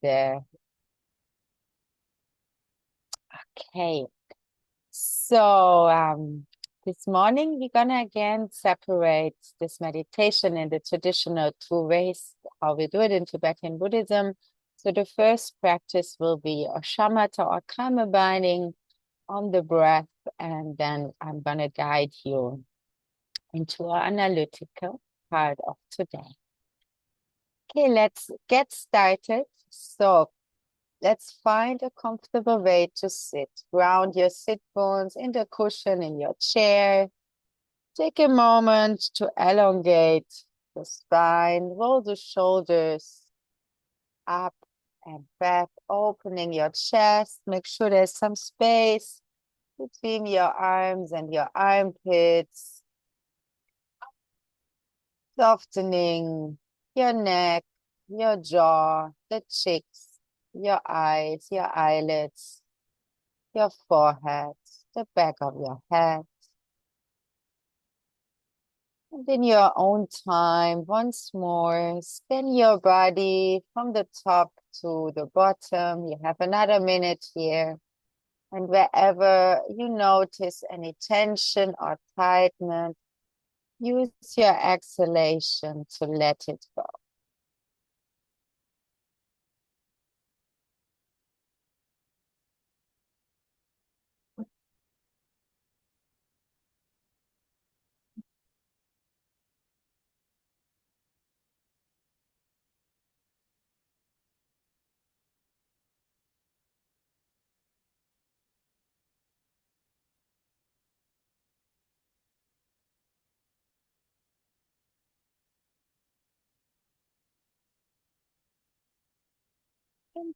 there. Okay. So this morning we're gonna again separate this meditation in the traditional two ways, how we do it in Tibetan Buddhism. So the first practice will be a shamatha or karma binding on the breath, and then I'm gonna guide you into our analytical part of today. Okay, let's get started. So let's find a comfortable way to sit. Ground your sit bones in the cushion in your chair. Take a moment to elongate the spine, roll the shoulders up and back, opening your chest. Make sure there's some space between your arms and your armpits. Softening your neck, your jaw, the cheeks, your eyes, your eyelids, your forehead, the back of your head. And in your own time, once more, spin your body from the top to the bottom. You have another minute here. And wherever you notice any tension or tightness, use your exhalation to let it go.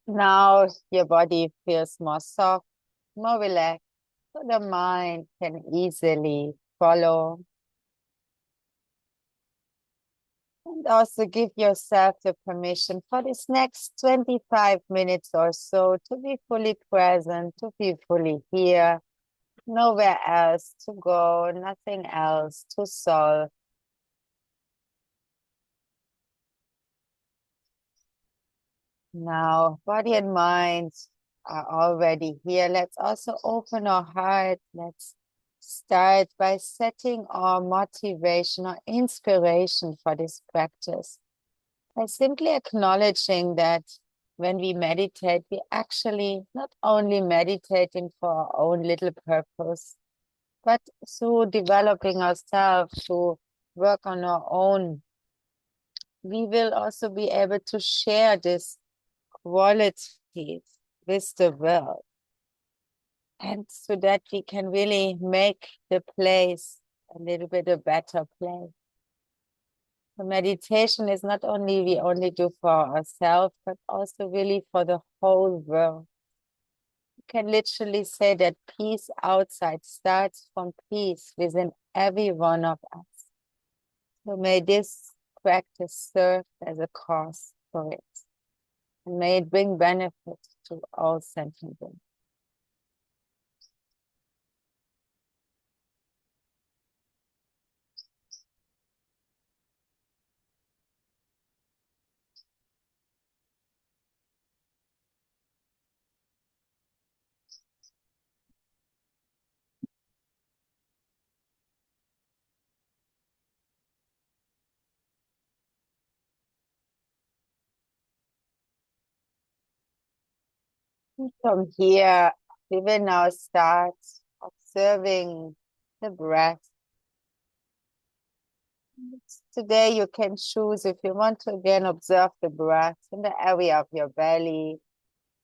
Now your body feels more soft, more relaxed, so the mind can easily follow. And also give yourself the permission for this next 25 minutes or so to be fully present, to be fully here, nowhere else to go, nothing else to solve. Now, body and mind are already here. Let's also open our heart. Let's start by setting our motivation or inspiration for this practice. By simply acknowledging that when we meditate, we actually not only meditating for our own little purpose, but through developing ourselves, to work on our own, we will also be able to share this qualities with the world. And so that we can really make the place a little bit a better place. So meditation is not only we only do for ourselves, but also really for the whole world. You can literally say that peace outside starts from peace within every one of us. So may this practice serve as a cause for it. And may it bring benefit to all sentient beings. From here, we will now start observing the breath. Today you can choose if you want to again observe the breath in the area of your belly,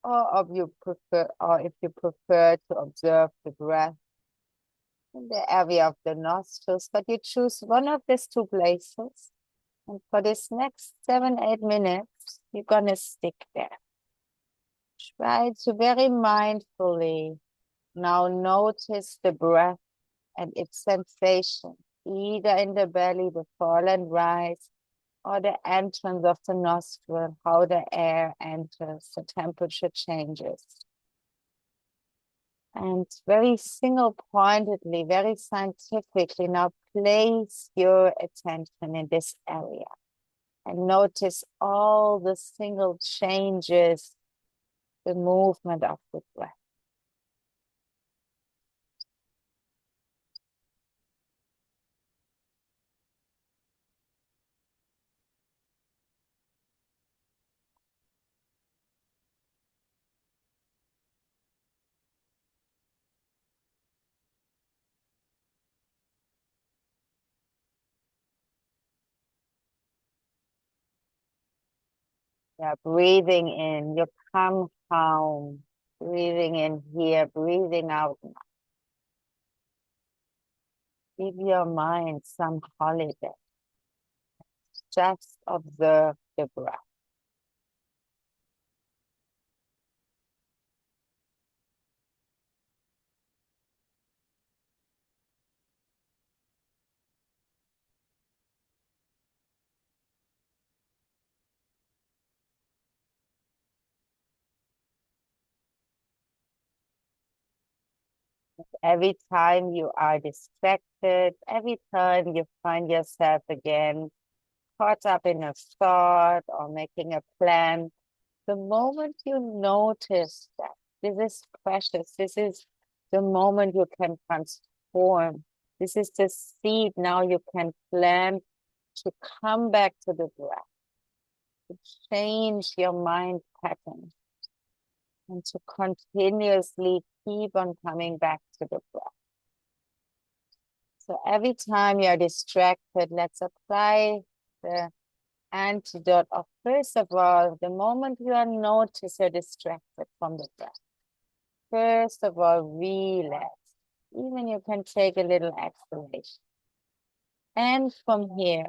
or if you prefer to observe the breath in the area of the nostrils, but you choose one of these two places. And for this next 7-8 minutes, you're gonna stick there. Try to very mindfully now notice the breath and its sensation, either in the belly, the fall and rise, or the entrance of the nostril, how the air enters, the temperature changes. And very single-pointedly, very scientifically, now place your attention in this area. And notice all the single changes, the movement of the breath. Yeah, breathing in, you come home. Breathing in here, breathing out. Give your mind some holiday. Just observe the breath. Every time you are distracted, every time you find yourself again caught up in a thought or making a plan, the moment you notice that this is precious, this is the moment you can transform, this is the seed now you can plant to come back to the breath, to change your mind pattern, and to continuously keep on coming back to the breath. So every time you're distracted, let's apply the antidote of, first of all, the moment you are notice you're distracted from the breath. First of all, relax. Even you can take a little exhalation. And from here,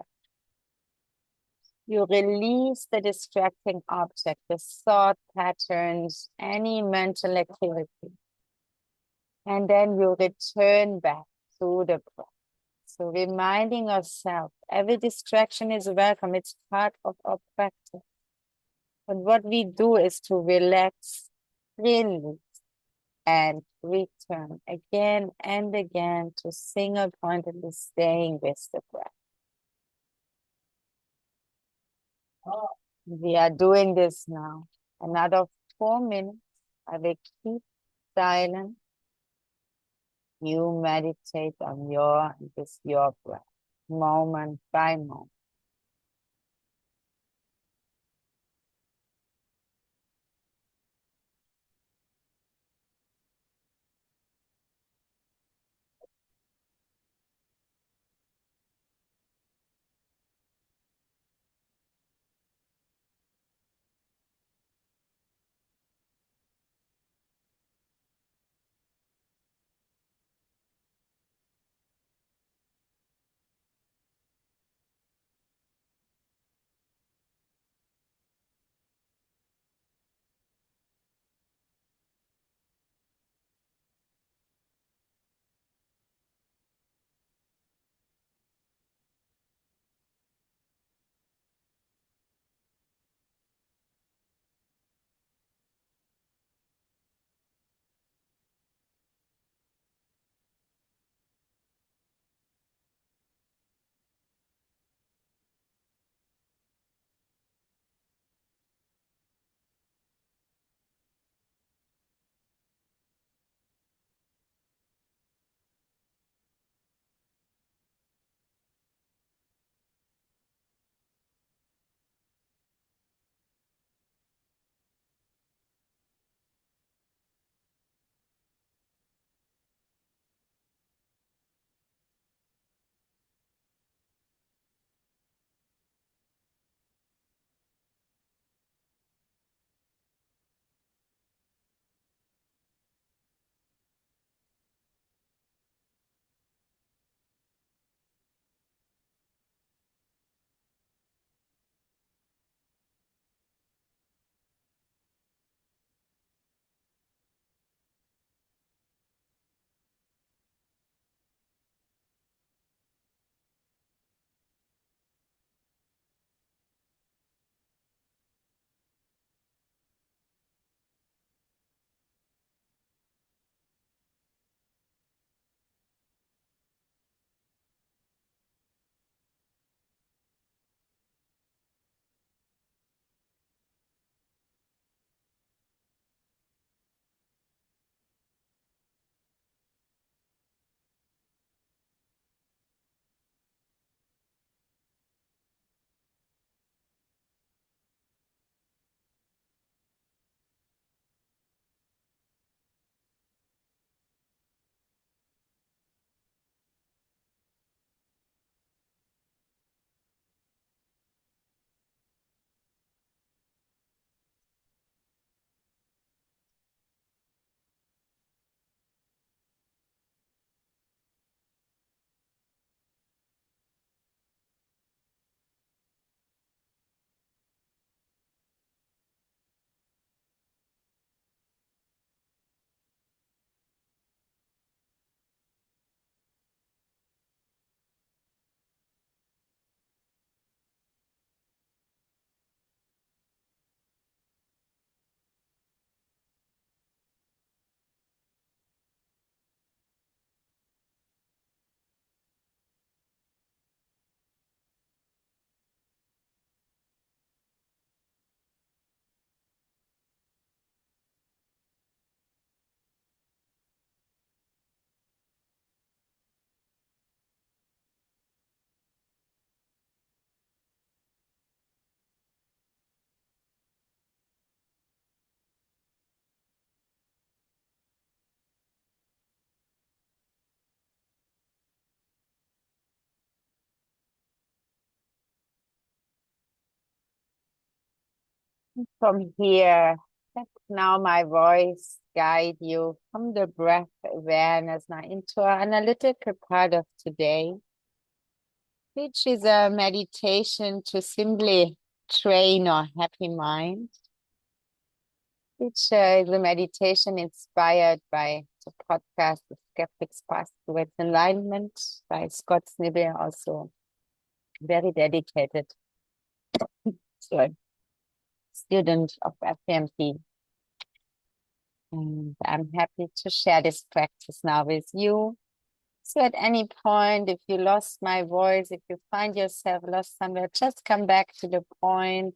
you release the distracting object, the thought patterns, any mental activity. And then you return back to the breath. So reminding ourselves, every distraction is welcome. It's part of our practice. But what we do is to relax, release, and return again and again to single-pointedly staying with the breath. We are doing this now. Another 4 minutes. I will keep silent. You meditate on your breath, moment by moment. From here, let now my voice guide you from the breath awareness now into our analytical part of today, which is a meditation to simply train our happy mind, which is a meditation inspired by the podcast The Skeptic's Path Towards Enlightenment by Snibbe, also very dedicated sorry, student of FMP. And I'm happy to share this practice now with you. So at any point, if you lost my voice, if you find yourself lost somewhere, just come back to the point,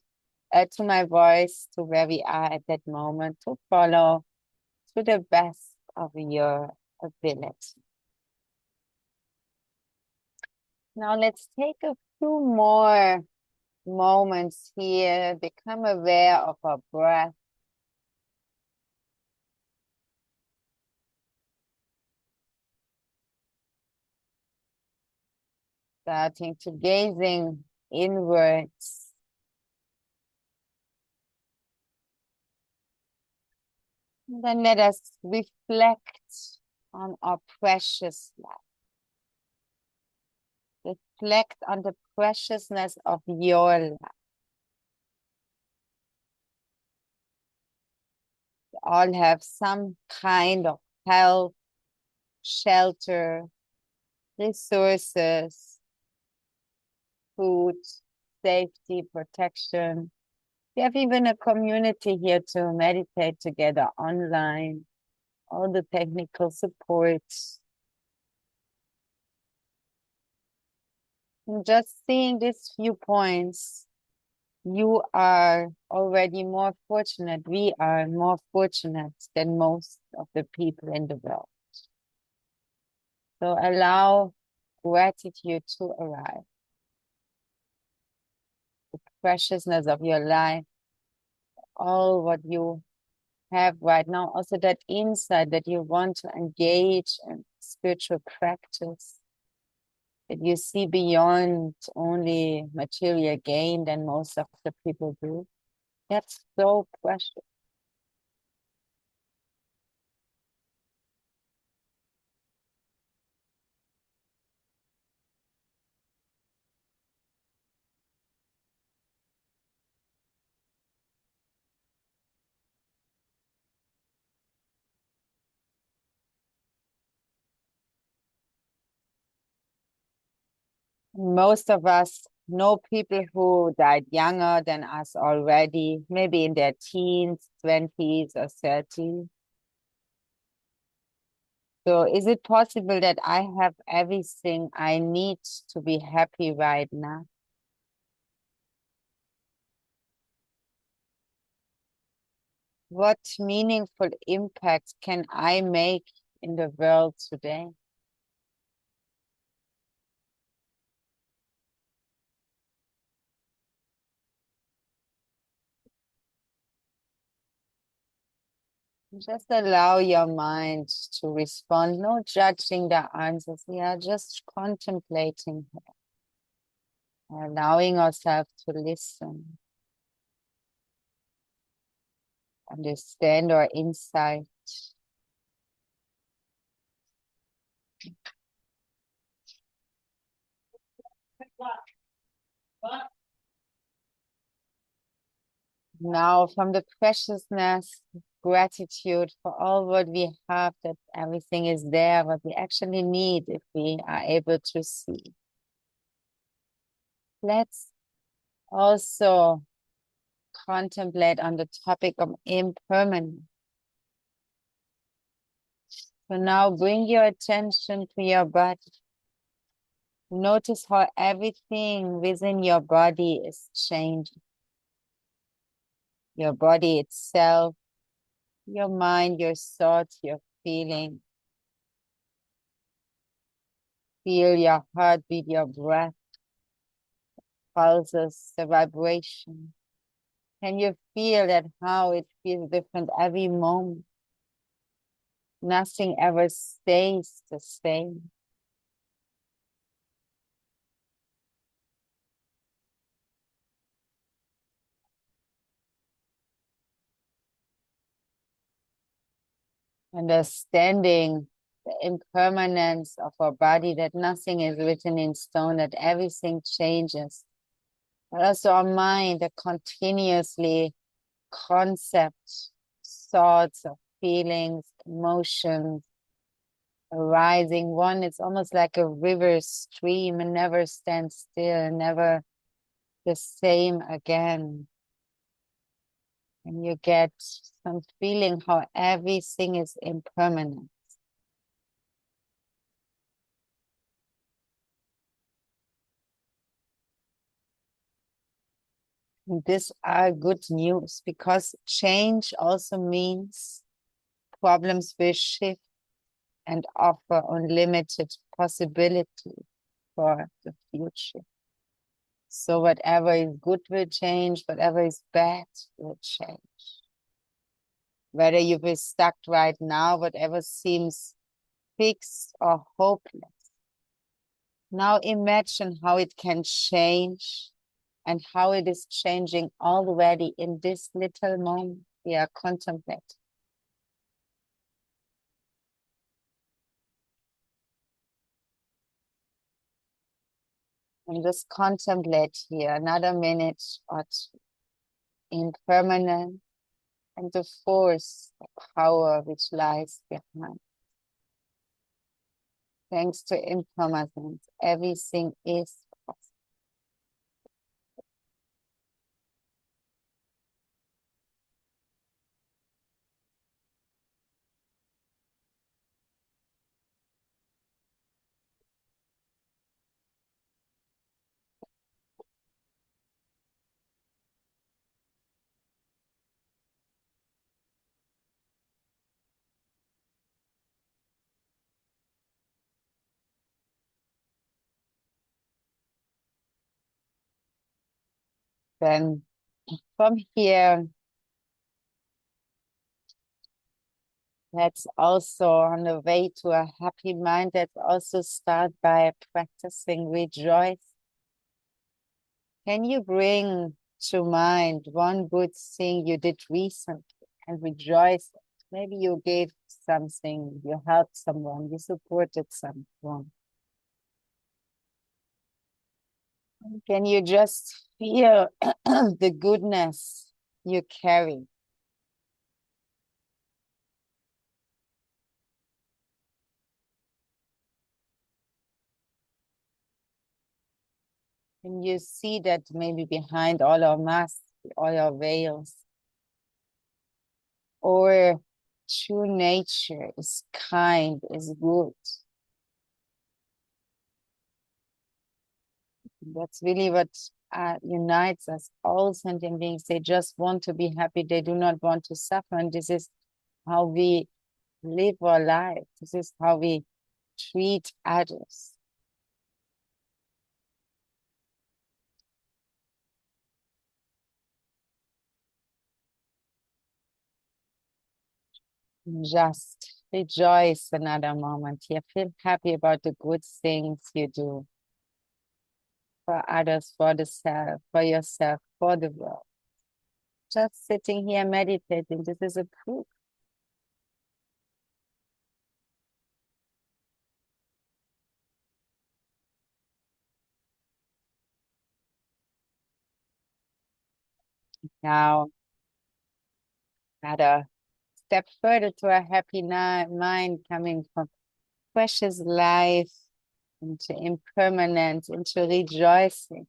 to my voice, to where we are at that moment, to follow to the best of your ability. Now let's take a few more moments here, become aware of our breath. Starting to gazing inwards. And then let us reflect on our precious life. Reflect on the preciousness of your life. We all have some kind of health, shelter, resources, food, safety, protection. We have even a community here to meditate together online, all the technical support. And just seeing these few points, you are already more fortunate. We are more fortunate than most of the people in the world. So allow gratitude to arrive. The preciousness of your life, all what you have right now, also that insight that you want to engage in spiritual practice, that you see beyond only material gain than most of the people do. That's so precious. Most of us know people who died younger than us already, maybe in their teens, 20s, or 30s. So is it possible that I have everything I need to be happy right now? What meaningful impact can I make in the world today? Just allow your mind to respond, no judging the answers. We are just contemplating, allowing ourselves to listen, understand our insight. Now, from the preciousness, gratitude for all what we have, that everything is there, what we actually need if we are able to see. Let's also contemplate on the topic of impermanence. So now bring your attention to your body. Notice how everything within your body is changing. Your body itself, your mind, your thoughts, your feeling. Feel your heartbeat, your breath, pulses, the vibration. Can you feel that how it feels different every moment? Nothing ever stays the same. understanding the impermanence of our body, that nothing is written in stone, that everything changes. But also our mind, that continuously concepts, thoughts, of feelings, emotions arising. One, it's almost like a river stream and never stands still, never the same again. And you get some feeling how everything is impermanent. And these are good news, because change also means problems will shift and offer unlimited possibility for the future. So whatever is good will change, whatever is bad will change. Whether you feel stuck right now, whatever seems fixed or hopeless. Now imagine how it can change and how it is changing already in this little moment we are contemplating. And just contemplate here another minute or two. Impermanent and the force, the power which lies behind. Thanks to impermanence, everything is possible. Then from here, let's also, on the way to a happy mind, let's also start by practicing rejoice. Can you bring to mind one good thing you did recently and rejoice? Maybe you gave something, you helped someone, you supported someone. Can you just feel the goodness you carry? And you see that maybe behind all our masks, all our veils, or true nature is kind, is good. That's really what unites us. All sentient beings, they just want to be happy. They do not want to suffer. And this is how we live our life. This is how we treat others. Just rejoice another moment here. Feel happy about the good things you do for others, for the self, for yourself, for the world. Just sitting here meditating, this is a proof. Now, another step further to a happy mind, coming from precious life into impermanence, into rejoicing.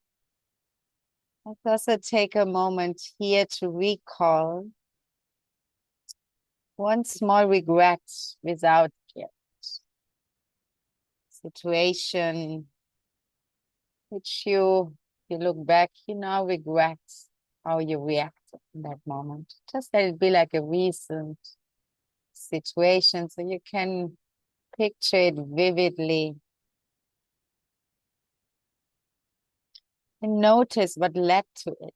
Let's also take a moment here to recall one small regret without guilt. Situation which you look back, you now regret how you reacted in that moment. Just let it be like a recent situation so you can picture it vividly and notice what led to it.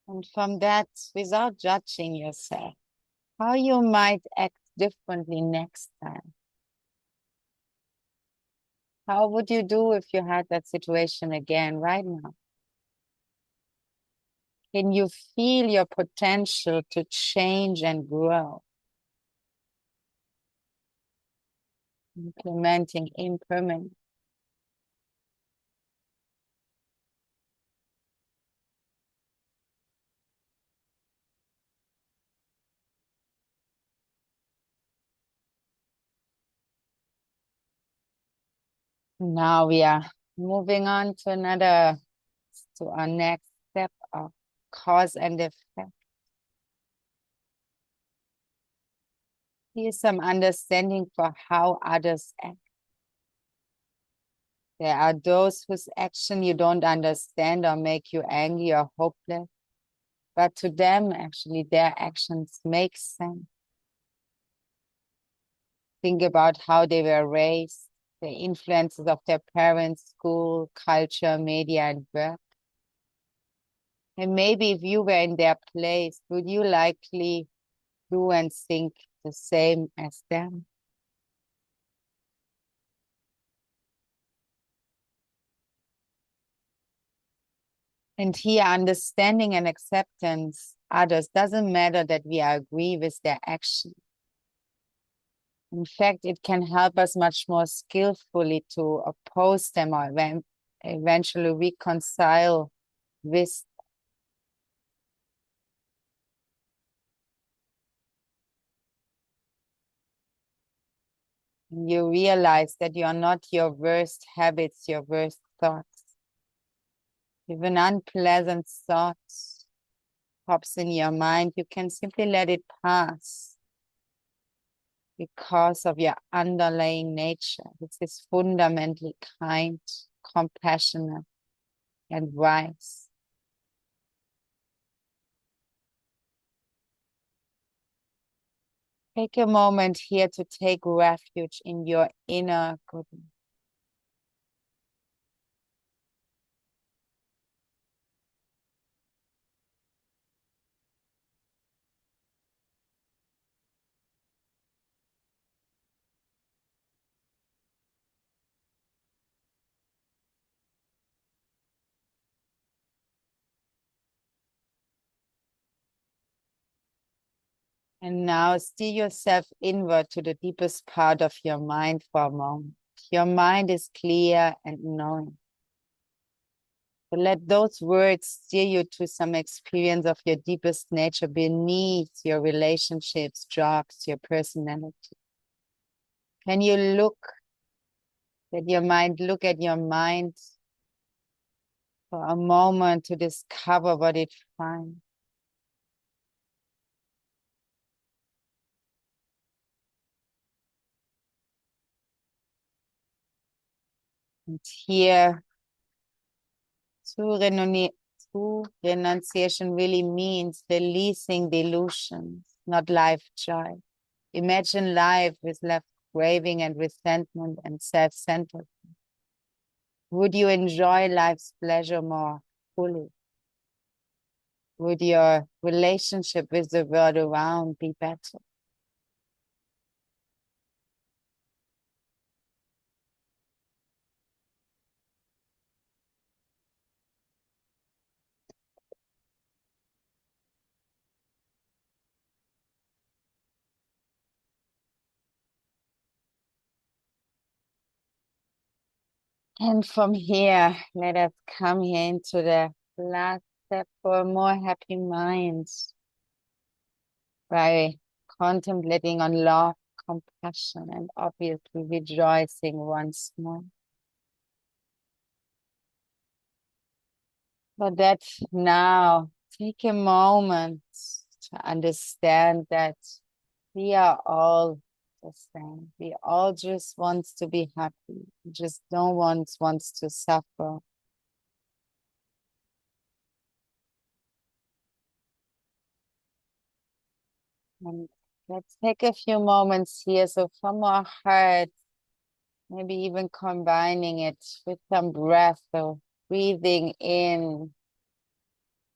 And from that, without judging yourself, how you might act differently next time. How would you do if you had that situation again right now? Can you feel your potential to change and grow? Implementing impermanence. Now we are moving on to our next step of cause and effect. Here's some understanding for how others act. There are those whose action you don't understand or make you angry or hopeless, but to them, actually, their actions make sense. Think about how they were raised, the influences of their parents, school, culture, media, and work. And maybe if you were in their place, would you likely do and think the same as them? And here, understanding and acceptance others doesn't matter that we agree with their action. In fact, it can help us much more skillfully to oppose them or eventually reconcile with. You realize that you are not your worst habits, your worst thoughts. If an unpleasant thought pops in your mind, you can simply let it pass because of your underlying nature, which is fundamentally kind, compassionate, and wise. Take a moment here to take refuge in your inner goodness. And now steer yourself inward to the deepest part of your mind for a moment. Your mind is clear and knowing. So let those words steer you to some experience of your deepest nature beneath your relationships, jobs, your personality. Can you look at your mind for a moment to discover what it finds? And here, true renunciation really means releasing delusions, not life joy. Imagine life with left craving and resentment and self-centered. Would you enjoy life's pleasure more fully? Would your relationship with the world around be better? And from here, let us come here into the last step for a more happy mind by contemplating on love, compassion, and obviously rejoicing once more. But that now, take a moment to understand that we are all the same. We all just want to be happy. Just no one wants to suffer. And let's take a few moments here. So from our heart, maybe even combining it with some breath. So breathing in,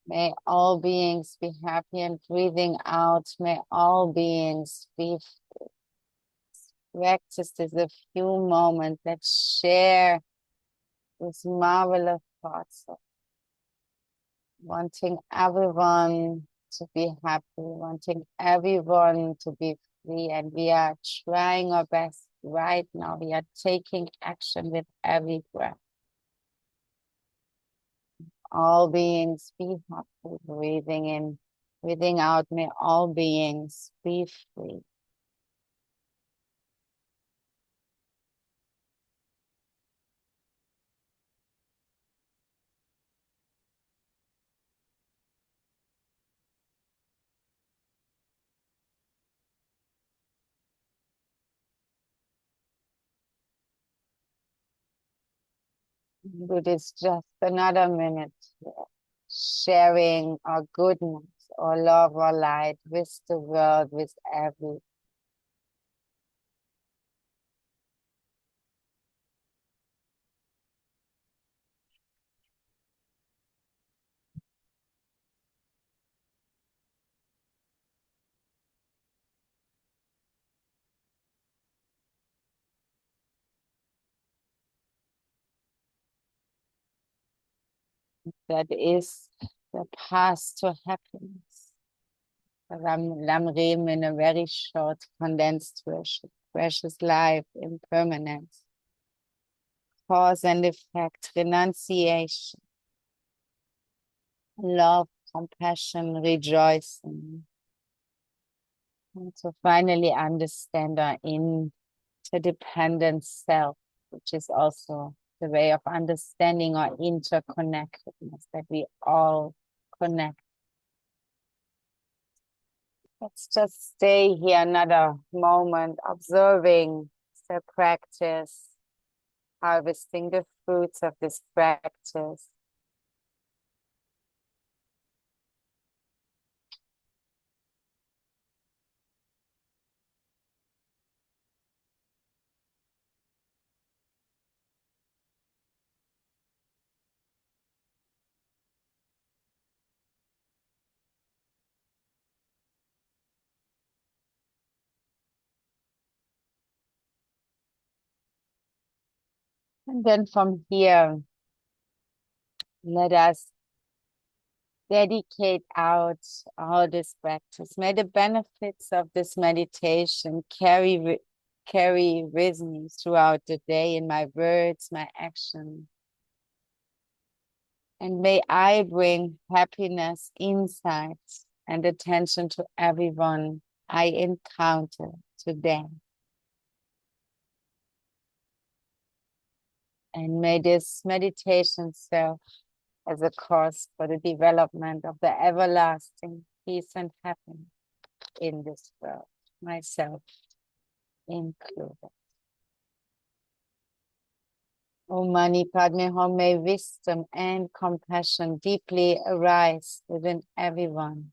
may all beings be happy, and breathing out, may all beings be. Practice this a few moments. Let's share this marvelous thoughts. wanting everyone to be happy, wanting everyone to be free. And we are trying our best right now. We are taking action with every breath. All beings be happy, breathing in, breathing out. May all beings be free. It is just another minute here, sharing our goodness, our love, our light with the world, with every. That is the path to happiness. Lam Reem in a very short, condensed version. Precious life, impermanence, cause and effect, renunciation, love, compassion, rejoicing. And to finally understand our interdependent self, which is also the way of understanding our interconnectedness, that we all connect. Let's just stay here another moment, observing the practice, harvesting the fruits of this practice. And then from here, let us dedicate out all this practice. May the benefits of this meditation carry with me throughout the day in my words, my actions. And may I bring happiness, insight, and attention to everyone I encounter today. And may this meditation serve as a cause for the development of the everlasting peace and happiness in this world, myself included. Om Mani Padme Hum, may wisdom and compassion deeply arise within everyone.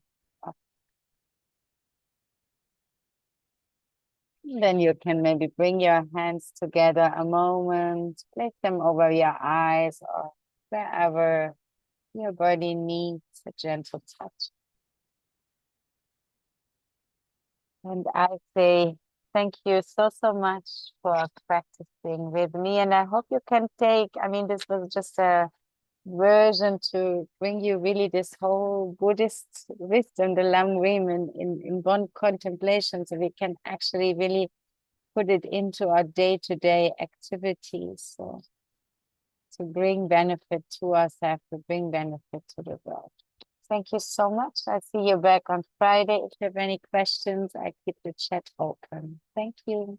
Then you can maybe bring your hands together a moment, place them over your eyes or wherever your body needs a gentle touch. And I say thank you so much for practicing with me. And I hope you can take, I mean, this was just a version to bring you really this whole Buddhist wisdom, the Lam Rim in one contemplation, so we can actually really put it into our day-to-day activities. So to bring benefit to ourselves, to bring benefit to the world. Thank you so much. I'll see you back on Friday. If you have any questions, I keep the chat open. Thank you.